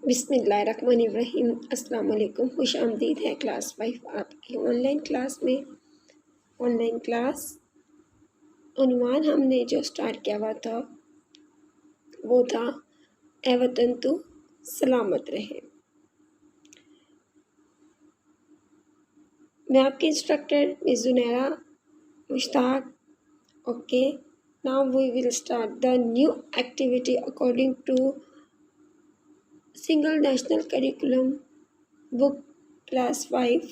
بسم اللہ الرحمن الرحیم۔ السلام علیکم، خوش آمدید ہے کلاس 5 آپ کی آن لائن کلاس میں۔ آن لائن کلاس عنوان ہم نے جو سٹارٹ کیا ہوا تھا وہ تھا اے وطن تو سلامت رہے۔ میں آپ کی instructor miss Zunaira Mushtaq. Okay, now we will start the new activity according to single national curriculum book class 5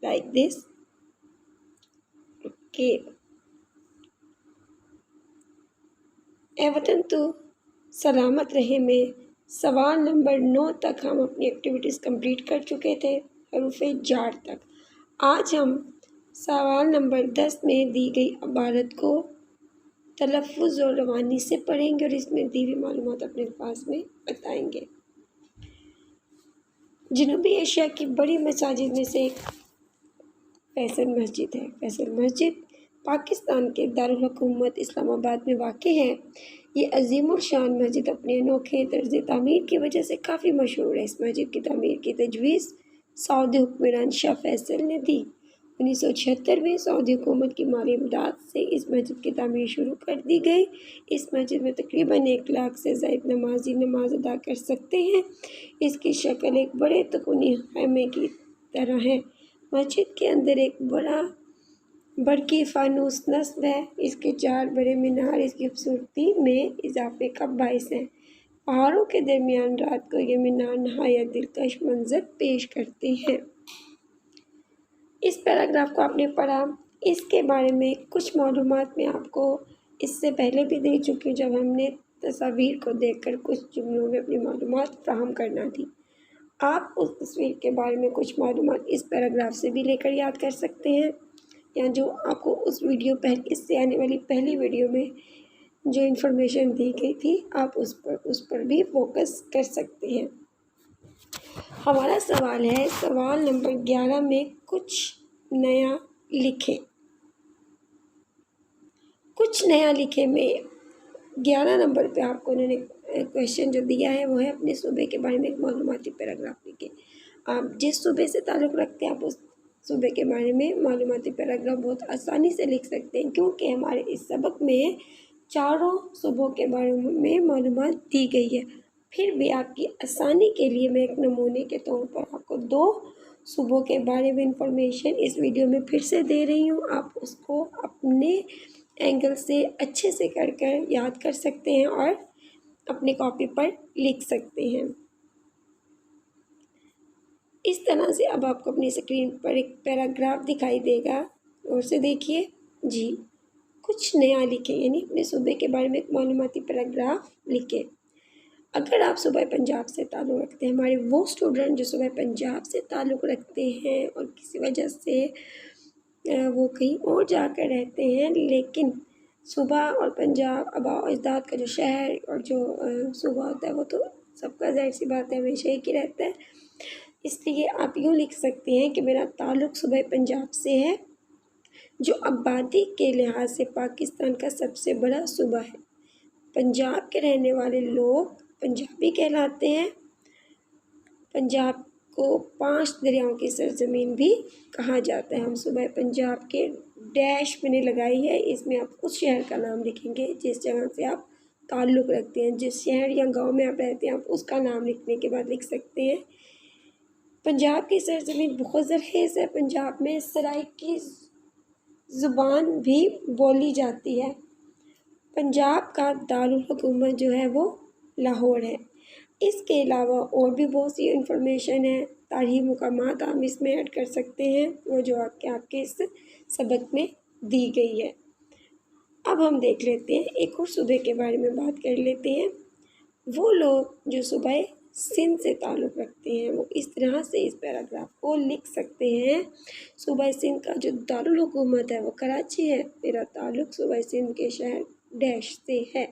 like this. Okay, اے وطن تو سلامت رہے میں سوال نمبر 9 تک ہم اپنی ایکٹیویٹیز کمپلیٹ کر چکے تھے، حروف جار تک۔ آج ہم سوال نمبر 10 میں دی گئی عبارت کو تلفظ اور روانی سے پڑھیں گے اور اس میں دی ہوئی معلومات اپنے الفاظ میں بتائیں گے۔ جنوبی ایشیا کی بڑی مساجد میں سے ایک فیصل مسجد ہے۔ فیصل مسجد پاکستان کے دارالحکومت اسلام آباد میں واقع ہے۔ یہ عظیم الشان مسجد اپنے انوکھے طرز تعمیر کی وجہ سے کافی مشہور ہے۔ اس مسجد کی تعمیر کی تجویز سعودی حکمران شاہ فیصل نے دی۔ 1976 میں سعودی حکومت کی مالی امداد سے اس مسجد کی تعمیر شروع کر دی گئی۔ اس مسجد میں تقریباً 1 لاکھ سے زائد نمازی نماز ادا کر سکتے ہیں۔ اس کی شکل ایک بڑے تکونی خیمے کی طرح ہے۔ مسجد کے اندر ایک بڑا برقی فانوس نصب ہے۔ اس کے 4 بڑے مینار اس کی خوبصورتی میں اضافے کا باعث ہیں۔ پہاڑوں کے درمیان رات کو یہ مینار نہایت دلکش منظر پیش کرتے ہیں۔ اس پیراگراف کو آپ نے پڑھا، اس کے بارے میں کچھ معلومات میں آپ کو اس سے پہلے بھی دے چکی جب ہم نے تصاویر کو دیکھ کر کچھ جملوں میں اپنی معلومات فراہم کرنا تھی۔ آپ اس تصویر کے بارے میں کچھ معلومات اس پیراگراف سے بھی لے کر یاد کر سکتے ہیں، یا جو آپ کو اس سے آنے والی پہلی ویڈیو میں جو انفارمیشن دی گئی تھی آپ اس پر بھی فوکس کر سکتے ہیں۔ ہمارا سوال ہے، سوال نمبر 11 میں کچھ نیا لکھیں۔ کچھ نیا لکھیں میں 11 نمبر پہ آپ کو انہوں نے کویشچن جو دیا ہے وہ ہے اپنے صوبے کے بارے میں ایک معلوماتی پیراگراف لکھیں۔ آپ جس صوبے سے تعلق رکھتے ہیں آپ اس صوبے کے بارے میں معلوماتی پیراگراف بہت آسانی سے لکھ سکتے ہیں، کیونکہ ہمارے اس سبق میں چاروں صوبوں کے بارے میں معلومات دی گئی ہے۔ پھر بھی آپ کی آسانی کے لیے میں ایک نمونے کے طور پر آپ کو 2 صوبوں کے بارے میں انفارمیشن اس ویڈیو میں پھر سے دے رہی ہوں۔ آپ اس کو اپنے اینگل سے اچھے سے کر یاد کر سکتے ہیں اور اپنی کاپی پر لکھ سکتے ہیں۔ اس طرح سے اب آپ کو اپنی اسکرین پر ایک پیراگراف دکھائی دے گا، اور اسے دیکھیے۔ جی، کچھ نیا لکھیں، یعنی اپنے صوبے کے بارے میں ایک معلوماتی پیراگراف لکھیں۔ اگر آپ صوبہ پنجاب سے تعلق رکھتے ہیں، ہمارے وہ اسٹوڈنٹ جو صوبہ پنجاب سے تعلق رکھتے ہیں اور کسی وجہ سے وہ کہیں اور جا کر رہتے ہیں، لیکن صوبہ اور پنجاب آباء و اجداد کا جو شہر اور جو صوبہ ہوتا ہے وہ تو سب کا ظاہر سی بات ہے ہمیشہ ایک ہی رہتا ہے، اس لیے آپ یوں لکھ سکتے ہیں کہ میرا تعلق صوبہ پنجاب سے ہے، جو آبادی کے لحاظ سے پاکستان کا سب سے بڑا صوبہ ہے۔ پنجاب کے رہنے والے لوگ پنجابی کہلاتے ہیں۔ پنجاب کو 5 دریاؤں کی سرزمین بھی کہا جاتا ہے۔ ہم صوبہ پنجاب کے ڈیش میں نے لگائی ہے، اس میں آپ اس شہر کا نام لکھیں گے جس جگہ سے آپ تعلق رکھتے ہیں، جس شہر یا گاؤں میں آپ رہتے ہیں آپ اس کا نام لکھنے کے بعد لکھ سکتے ہیں۔ پنجاب کی سرزمین بہت زرخیز ہے۔ پنجاب میں سرائکی زبان بھی بولی جاتی ہے۔ پنجاب کا دارالحکومت جو ہے وہ لاہور ہے۔ اس کے علاوہ اور بھی بہت سی انفارمیشن ہے، تاریخی مقامات آپ اس میں ایڈ کر سکتے ہیں، وہ جو آپ کے اس سبق میں دی گئی ہے۔ اب ہم دیکھ لیتے ہیں ایک اور صوبے کے بارے میں بات کر لیتے ہیں۔ وہ لوگ جو صوبہ سندھ سے تعلق رکھتے ہیں وہ اس طرح سے اس پیراگراف کو لکھ سکتے ہیں۔ صوبہ سندھ کا جو دارالحکومت ہے وہ کراچی ہے۔ میرا تعلق صوبہ سندھ کے شہر ڈیش سے ہے۔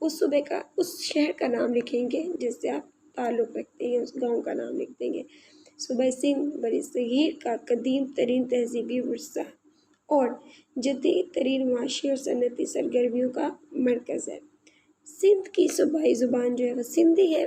اس شہر کا نام لکھیں گے جس سے آپ تعلق رکھتے ہیں، اس گاؤں کا نام لکھ دیں گے۔ صوبہ سندھ برصغیر کا قدیم ترین تہذیبی ورثہ اور جدید ترین معاشی اور صنعتی سرگرمیوں کا مرکز ہے۔ سندھ کی صوبائی زبان جو ہے وہ سندھی ہے۔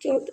14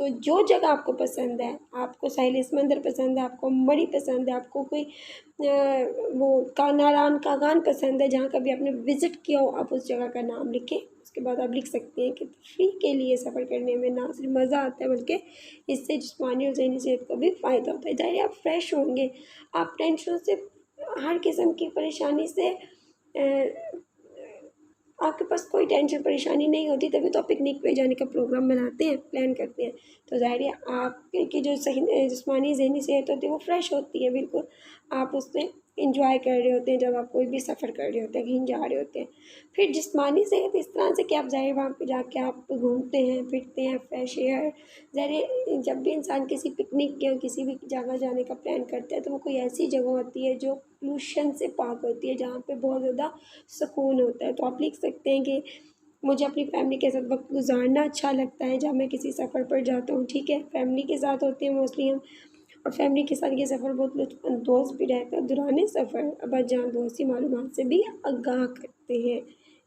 تو جو جگہ آپ کو پسند ہے، آپ کو ساحل سمندر پسند ہے، آپ کو مڑی پسند ہے، آپ کو کوئی وہ ناران کاغان پسند ہے، جہاں کبھی آپ نے وزٹ کیا ہو، آپ اس جگہ کا نام لکھیں۔ اس کے بعد آپ لکھ سکتے ہیں کہ تفریح کے لیے سفر کرنے میں نہ صرف مزہ آتا ہے بلکہ اس سے جسمانی اور ذہنی صحت کو بھی فائدہ ہوتا ہے۔ ظاہر آپ فریش ہوں گے، آپ ٹینشن سے، ہر قسم کی پریشانی سے، آپ کے پاس کوئی ٹینشن پریشانی نہیں ہوتی، تبھی تو پکنک پہ جانے کا پروگرام بناتے ہیں، پلان کرتے ہیں۔ تو ظاہر ہے آپ کی جو صحیح جسمانی ذہنی صحت ہوتی ہے وہ فریش ہوتی ہے، بالکل آپ اس سے انجوائے کر رہے ہوتے ہیں جب آپ کوئی بھی سفر کر رہے ہوتے ہیں، کہیں جا رہے ہوتے ہیں۔ پھر جسمانی صحت اس طرح سے کہ آپ ظاہر وہاں پہ جا کے آپ گھومتے ہیں پھرتے ہیں، فریش ایئر، ظاہر جب بھی انسان کسی پکنک یا کسی بھی جگہ جانے کا پلان کرتا ہے تو وہ کوئی ایسی جگہ ہوتی ہے جو پولوشن سے پاک ہوتی ہے، جہاں پہ بہت زیادہ سکون ہوتا ہے۔ تو آپ لکھ سکتے ہیں کہ مجھے اپنی فیملی کے ساتھ وقت گزارنا اچھا لگتا ہے جب میں کسی سفر پر جاتا ہوں، ٹھیک ہے، فیملی کے ساتھ ہوتے ہیں موسٹلی ہم، اور فیملی کے ساتھ یہ سفر بہت لطف اندوز بھی رہتا ہے۔ دوران سفر ابا جان بہت سی معلومات سے بھی آگاہ کرتے ہیں۔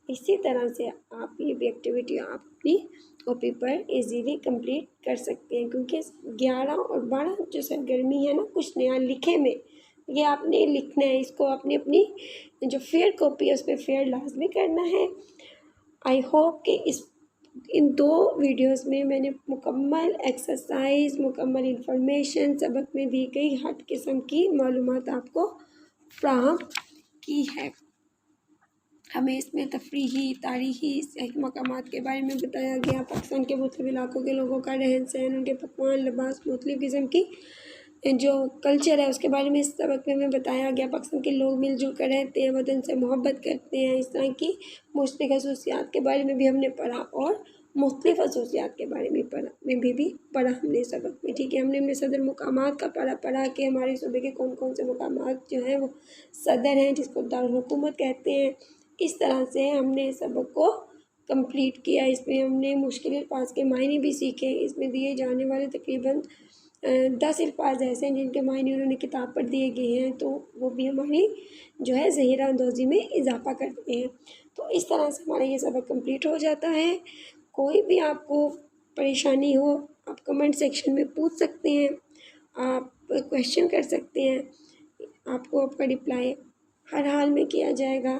اسی طرح سے آپ یہ بھی ایکٹیویٹی آپ اپنی کاپی پر ایزیلی کمپلیٹ کر سکتے ہیں، کیونکہ 11 اور 12 جو سرگرمی ہے نا، کچھ نیا لکھے میں، یہ آپ نے لکھنا ہے، اس کو اپنی جو فیئر کاپی ہے اس پہ فیئر لازمی کرنا ہے۔ آئی ہوپ کہ ان 2 ویڈیوز میں نے مکمل ایکسرسائز، مکمل انفارمیشن، سبق میں دی گئی ہر قسم کی معلومات آپ کو فراہم کی ہے۔ ہمیں اس میں تفریحی، تاریخی مقامات کے بارے میں بتایا گیا، پاکستان کے مختلف علاقوں کے لوگوں کا رہن سہن، ان کے پکوان، لباس، مختلف قسم کی جو کلچر ہے اس کے بارے میں اس سبق میں بتایا گیا۔ پاکستان کے لوگ مل جل کر رہتے ہیں، وطن سے محبت کرتے ہیں، اس طرح کی مشترک خصوصیات کے بارے میں بھی ہم نے پڑھا، اور مختلف خصوصیات کے بارے میں پڑھا ہم نے سبق میں، ٹھیک ہے۔ ہم نے اپنے صدر مقامات کا پڑھا کہ ہمارے صوبے کے کون کون سے مقامات جو ہیں وہ صدر ہیں، جس کو دارالحکومت کہتے ہیں۔ اس طرح سے ہم نے سبق کو کمپلیٹ کیا۔ اس میں ہم نے مشکل الفاظ کے معنی بھی سیکھے۔ اس میں دیے جانے والے تقریباً 10 الفاظ ایسے ہیں جن کے معنی انہوں نے کتاب پر دیے گئے ہیں، تو وہ بھی ہماری جو ہے ذہیرہ اندوزی میں اضافہ کرتے ہیں۔ تو اس طرح سے ہمارا یہ سبق کمپلیٹ ہو جاتا ہے۔ کوئی بھی آپ کو پریشانی ہو آپ کمنٹ سیکشن میں پوچھ سکتے ہیں، آپ کویشچن کر سکتے ہیں، آپ کو آپ کا رپلائی ہر حال میں کیا جائے گا۔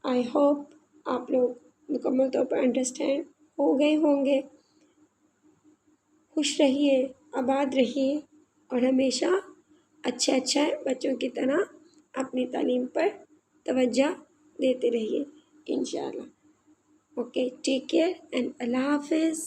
آئی ہوپ آپ لوگ مکمل طور پر انڈرسٹینڈ ہو گئے ہوں گے۔ خوش رہیے، آباد رہیے، اور ہمیشہ اچھا بچوں کی طرح اپنی تعلیم پر توجہ دیتے رہیے انشاءاللہ۔ اوکے، ٹیک کیئر اینڈ اللہ حافظ۔